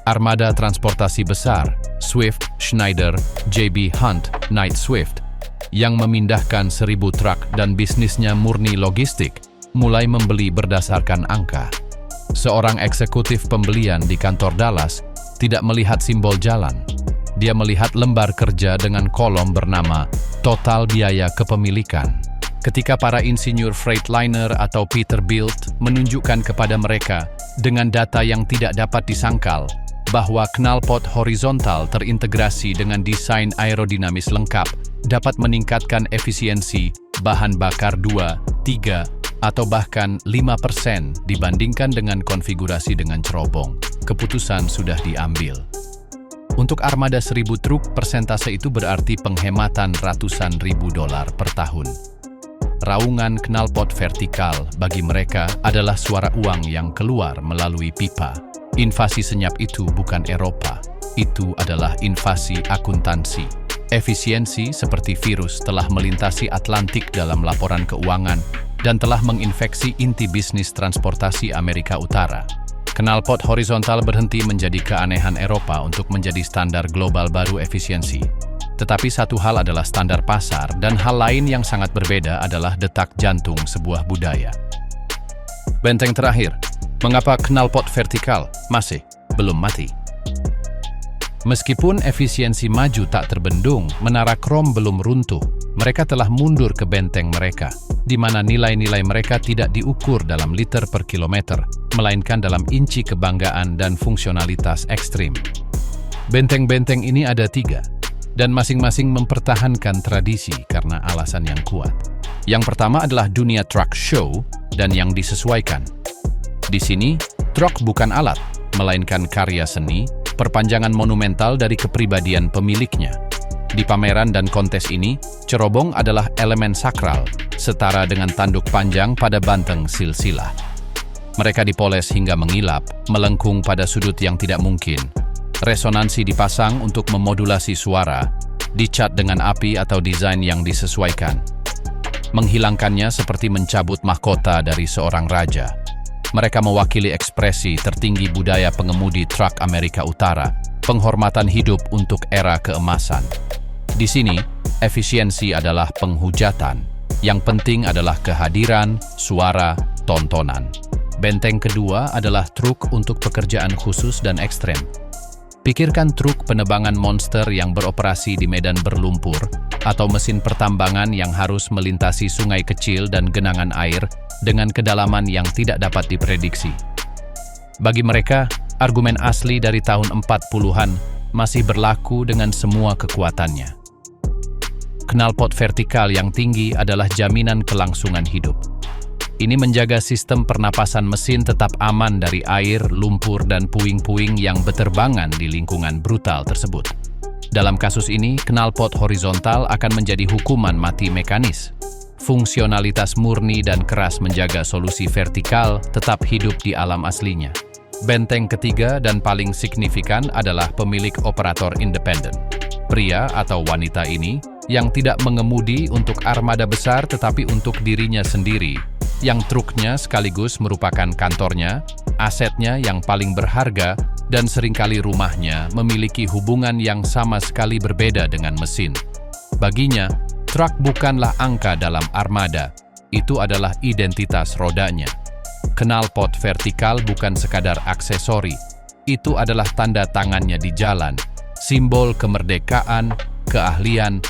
Armada transportasi besar, Swift, Schneider, JB Hunt, Knight Swift, yang memindahkan 1.000 truk dan bisnisnya murni logistik, mulai membeli berdasarkan angka. Seorang eksekutif pembelian di kantor Dallas tidak melihat simbol jalan. Dia melihat lembar kerja dengan kolom bernama Total Biaya Kepemilikan. Ketika para insinyur Freightliner atau Peterbilt menunjukkan kepada mereka dengan data yang tidak dapat disangkal bahwa knalpot horizontal terintegrasi dengan desain aerodinamis lengkap dapat meningkatkan efisiensi bahan bakar 2, 3, atau bahkan 5% dibandingkan dengan konfigurasi dengan cerobong, keputusan sudah diambil. Untuk armada 1.000 truk, persentase itu berarti penghematan ratusan ribu dolar per tahun. Raungan knalpot vertikal bagi mereka adalah suara uang yang keluar melalui pipa. Invasi senyap itu bukan Eropa, itu adalah invasi akuntansi. Efisiensi seperti virus telah melintasi Atlantik dalam laporan keuangan dan telah menginfeksi inti bisnis transportasi Amerika Utara. Knalpot horizontal berhenti menjadi keanehan Eropa untuk menjadi standar global baru efisiensi. Tetapi satu hal adalah standar pasar dan hal lain yang sangat berbeda adalah detak jantung sebuah budaya. Benteng terakhir, mengapa knalpot vertikal masih belum mati? Meskipun efisiensi maju tak terbendung, menara krom belum runtuh. Mereka telah mundur ke benteng mereka, di mana nilai-nilai mereka tidak diukur dalam liter per kilometer, melainkan dalam inci kebanggaan dan fungsionalitas ekstrim. Benteng-benteng ini ada 3, dan masing-masing mempertahankan tradisi karena alasan yang kuat. Yang pertama adalah dunia truck show dan yang disesuaikan. Di sini, truk bukan alat, melainkan karya seni, perpanjangan monumental dari kepribadian pemiliknya. Di pameran dan kontes ini, cerobong adalah elemen sakral, setara dengan tanduk panjang pada banteng silsilah. Mereka dipoles hingga mengilap, melengkung pada sudut yang tidak mungkin. Resonansi dipasang untuk memodulasi suara, dicat dengan api atau desain yang disesuaikan. Menghilangkannya seperti mencabut mahkota dari seorang raja. Mereka mewakili ekspresi tertinggi budaya pengemudi truk Amerika Utara, penghormatan hidup untuk era keemasan. Di sini, efisiensi adalah penghujatan. Yang penting adalah kehadiran, suara, tontonan. Benteng kedua adalah truk untuk pekerjaan khusus dan ekstrem. Pikirkan truk penebangan monster yang beroperasi di medan berlumpur, atau mesin pertambangan yang harus melintasi sungai kecil dan genangan air dengan kedalaman yang tidak dapat diprediksi. Bagi mereka, argumen asli dari tahun 40-an masih berlaku dengan semua kekuatannya. Knalpot vertikal yang tinggi adalah jaminan kelangsungan hidup. Ini menjaga sistem pernapasan mesin tetap aman dari air, lumpur, dan puing-puing yang beterbangan di lingkungan brutal tersebut. Dalam kasus ini, knalpot horizontal akan menjadi hukuman mati mekanis. Fungsionalitas murni dan keras menjaga solusi vertikal tetap hidup di alam aslinya. Benteng ketiga dan paling signifikan adalah pemilik operator independen. Pria atau wanita ini yang tidak mengemudi untuk armada besar tetapi untuk dirinya sendiri, yang truknya sekaligus merupakan kantornya, asetnya yang paling berharga, dan seringkali rumahnya memiliki hubungan yang sama sekali berbeda dengan mesin. Baginya, truk bukanlah angka dalam armada, itu adalah identitas rodanya. Knalpot vertikal bukan sekadar aksesori, itu adalah tanda tangannya di jalan, simbol kemerdekaan, keahlian,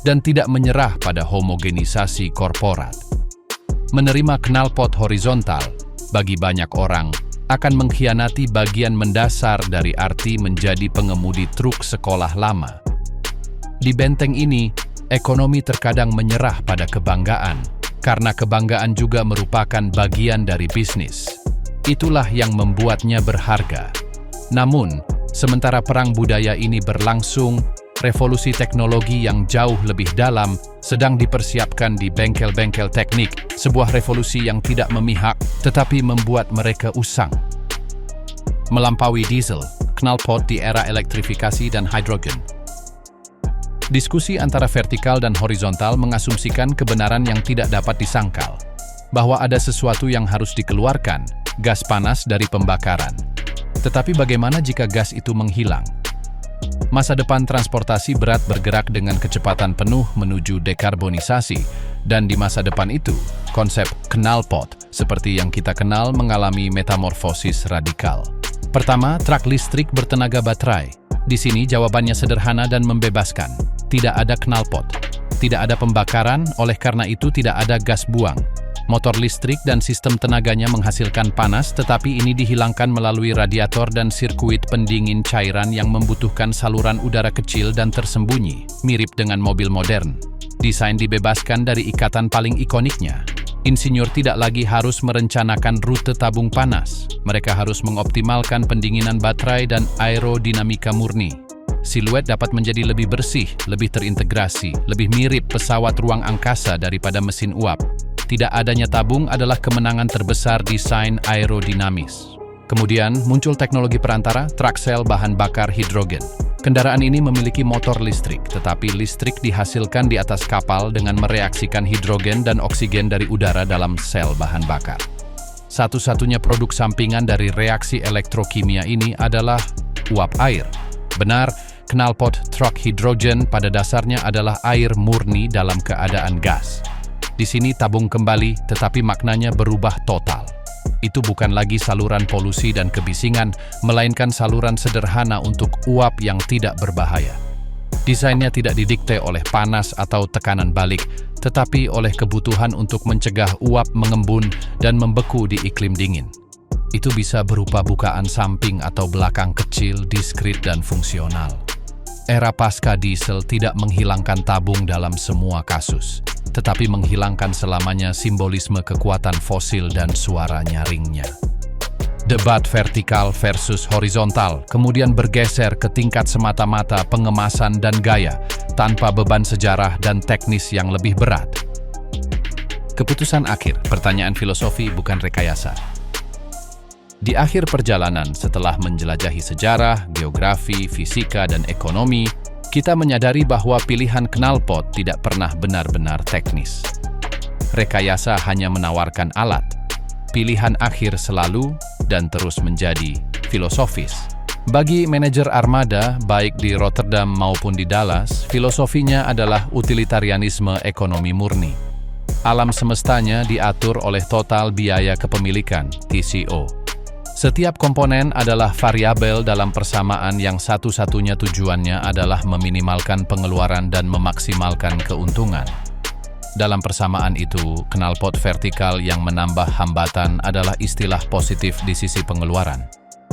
dan tidak menyerah pada homogenisasi korporat. Menerima knalpot horizontal, bagi banyak orang, akan mengkhianati bagian mendasar dari arti menjadi pengemudi truk sekolah lama. Di benteng ini, ekonomi terkadang menyerah pada kebanggaan, karena kebanggaan juga merupakan bagian dari bisnis. Itulah yang membuatnya berharga. Namun, sementara perang budaya ini berlangsung, revolusi teknologi yang jauh lebih dalam sedang dipersiapkan di bengkel-bengkel teknik, sebuah revolusi yang tidak memihak tetapi membuat mereka usang. melampaui diesel, knalpot di era elektrifikasi dan hidrogen. Diskusi antara vertikal dan horizontal mengasumsikan kebenaran yang tidak dapat disangkal, bahwa ada sesuatu yang harus dikeluarkan, gas panas dari pembakaran. Tetapi bagaimana jika gas itu menghilang? Masa depan transportasi berat bergerak dengan kecepatan penuh menuju dekarbonisasi, dan di masa depan itu, konsep knalpot seperti yang kita kenal mengalami metamorfosis radikal. Pertama, truk listrik bertenaga baterai. Di sini jawabannya sederhana dan membebaskan. Tidak ada knalpot, tidak ada pembakaran, oleh karena itu tidak ada gas buang. Motor listrik dan sistem tenaganya menghasilkan panas, tetapi ini dihilangkan melalui radiator dan sirkuit pendingin cairan yang membutuhkan saluran udara kecil dan tersembunyi, mirip dengan mobil modern. Desain dibebaskan dari ikatan paling ikoniknya. Insinyur tidak lagi harus merencanakan rute tabung panas. Mereka harus mengoptimalkan pendinginan baterai dan aerodinamika murni. Siluet dapat menjadi lebih bersih, lebih terintegrasi, lebih mirip pesawat ruang angkasa daripada mesin uap. Tidak adanya tabung adalah kemenangan terbesar desain aerodinamis. Kemudian muncul teknologi perantara, truk sel bahan bakar hidrogen. Kendaraan ini memiliki motor listrik, tetapi listrik dihasilkan di atas kapal dengan mereaksikan hidrogen dan oksigen dari udara dalam sel bahan bakar. Satu-satunya produk sampingan dari reaksi elektrokimia ini adalah uap air. Benar, knalpot truk hidrogen pada dasarnya adalah air murni dalam keadaan gas. Di sini tabung kembali, tetapi maknanya berubah total. Itu bukan lagi saluran polusi dan kebisingan, melainkan saluran sederhana untuk uap yang tidak berbahaya. Desainnya tidak didikte oleh panas atau tekanan balik, tetapi oleh kebutuhan untuk mencegah uap mengembun dan membeku di iklim dingin. Itu bisa berupa bukaan samping atau belakang kecil, diskrit dan fungsional. Era pasca diesel tidak menghilangkan tabung dalam semua kasus, tetapi menghilangkan selamanya simbolisme kekuatan fosil dan suara nyaringnya. Debat vertikal versus horizontal kemudian bergeser ke tingkat semata-mata pengemasan dan gaya, tanpa beban sejarah dan teknis yang lebih berat. Keputusan akhir, pertanyaan filosofi bukan rekayasa. Di akhir perjalanan, setelah menjelajahi sejarah, geografi, fisika, dan ekonomi, kita menyadari bahwa pilihan knalpot tidak pernah benar-benar teknis. Rekayasa hanya menawarkan alat. Pilihan akhir selalu dan terus menjadi filosofis. Bagi manajer armada, baik di Rotterdam maupun di Dallas, filosofinya adalah utilitarianisme ekonomi murni. Alam semestanya diatur oleh total biaya kepemilikan, TCO. Setiap komponen adalah variabel dalam persamaan yang satu-satunya tujuannya adalah meminimalkan pengeluaran dan memaksimalkan keuntungan. Dalam persamaan itu, knalpot vertikal yang menambah hambatan adalah istilah positif di sisi pengeluaran.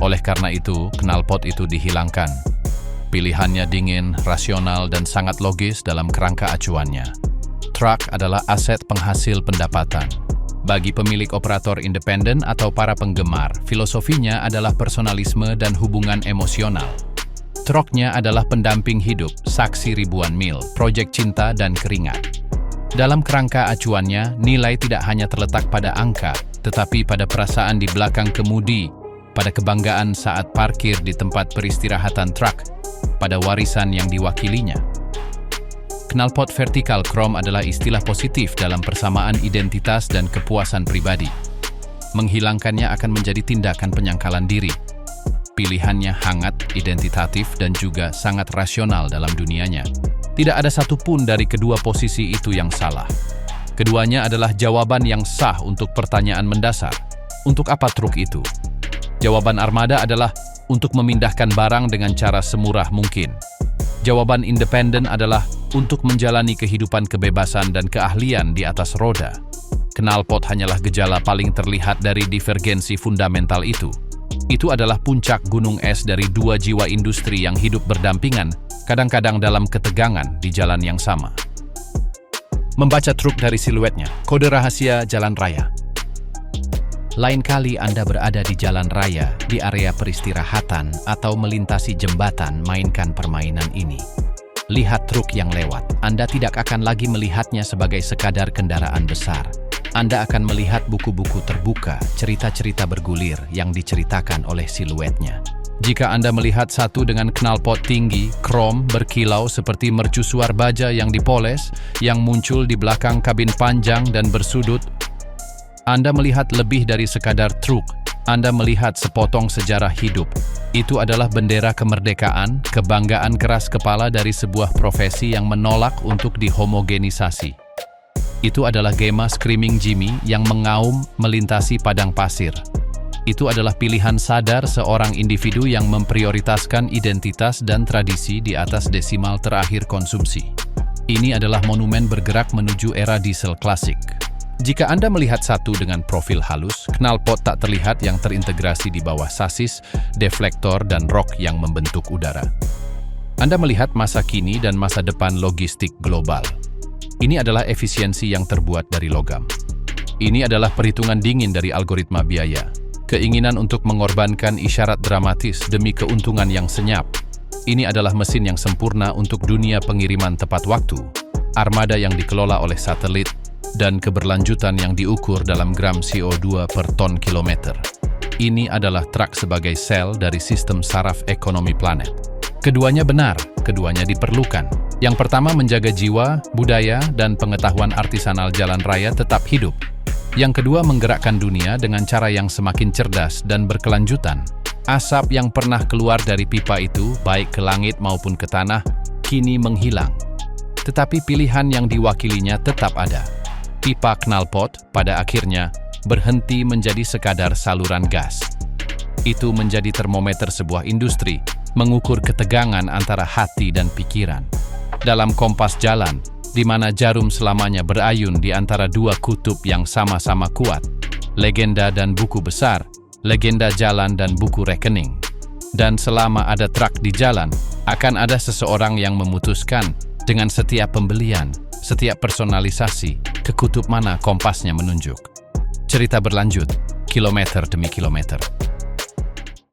Oleh karena itu, knalpot itu dihilangkan. Pilihannya dingin, rasional, dan sangat logis dalam kerangka acuannya. Truk adalah aset penghasil pendapatan. Bagi pemilik operator independen atau para penggemar, filosofinya adalah personalisme dan hubungan emosional. Truknya adalah pendamping hidup, saksi ribuan mil, proyek cinta dan keringat. Dalam kerangka acuannya, nilai tidak hanya terletak pada angka, tetapi pada perasaan di belakang kemudi, pada kebanggaan saat parkir di tempat peristirahatan truk, pada warisan yang diwakilinya. Knalpot vertikal krom adalah istilah positif dalam persamaan identitas dan kepuasan pribadi. Menghilangkannya akan menjadi tindakan penyangkalan diri. Pilihannya hangat, identitatif, dan juga sangat rasional dalam dunianya. Tidak ada satupun dari kedua posisi itu yang salah. Keduanya adalah jawaban yang sah untuk pertanyaan mendasar. Untuk apa truk itu? Jawaban armada adalah untuk memindahkan barang dengan cara semurah mungkin. Jawaban independen adalah untuk menjalani kehidupan kebebasan dan keahlian di atas roda. Knalpot hanyalah gejala paling terlihat dari divergensi fundamental itu. Itu adalah puncak gunung es dari dua jiwa industri yang hidup berdampingan, kadang-kadang dalam ketegangan di jalan yang sama. Membaca truk dari siluetnya, kode rahasia jalan raya. Lain kali Anda berada di jalan raya, di area peristirahatan, atau melintasi jembatan, mainkan permainan ini. Lihat truk yang lewat, Anda tidak akan lagi melihatnya sebagai sekadar kendaraan besar. Anda akan melihat buku-buku terbuka, cerita-cerita bergulir yang diceritakan oleh siluetnya. Jika Anda melihat satu dengan knalpot tinggi, krom, berkilau seperti mercusuar baja yang dipoles, yang muncul di belakang kabin panjang dan bersudut, Anda melihat lebih dari sekadar truk. Anda melihat sepotong sejarah hidup. Itu adalah bendera kemerdekaan, kebanggaan keras kepala dari sebuah profesi yang menolak untuk dihomogenisasi. Itu adalah Gemma Screaming Jimmy yang mengaum melintasi padang pasir. Itu adalah pilihan sadar seorang individu yang memprioritaskan identitas dan tradisi di atas desimal terakhir konsumsi. Ini adalah monumen bergerak menuju era diesel klasik. Jika Anda melihat satu dengan profil halus, knalpot tak terlihat yang terintegrasi di bawah sasis, deflektor, dan rok yang membentuk udara. Anda melihat masa kini dan masa depan logistik global. Ini adalah efisiensi yang terbuat dari logam. Ini adalah perhitungan dingin dari algoritma biaya. Keinginan untuk mengorbankan isyarat dramatis demi keuntungan yang senyap. Ini adalah mesin yang sempurna untuk dunia pengiriman tepat waktu, armada yang dikelola oleh satelit, dan keberlanjutan yang diukur dalam gram CO2 per ton kilometer. Ini adalah truk sebagai sel dari sistem saraf ekonomi planet. Keduanya benar, keduanya diperlukan. Yang pertama menjaga jiwa, budaya, dan pengetahuan artisanal jalan raya tetap hidup. Yang kedua menggerakkan dunia dengan cara yang semakin cerdas dan berkelanjutan. Asap yang pernah keluar dari pipa itu, baik ke langit maupun ke tanah, kini menghilang. Tetapi pilihan yang diwakilinya tetap ada. Pipa knalpot pada akhirnya berhenti menjadi sekadar saluran gas. Itu menjadi termometer sebuah industri, mengukur ketegangan antara hati dan pikiran. Dalam kompas jalan, di mana jarum selamanya berayun di antara dua kutub yang sama-sama kuat, legenda dan buku besar, legenda jalan dan buku rekening. Dan selama ada truk di jalan, akan ada seseorang yang memutuskan dengan setiap pembelian, setiap personalisasi, ke kutub mana kompasnya menunjuk. Cerita berlanjut, kilometer demi kilometer.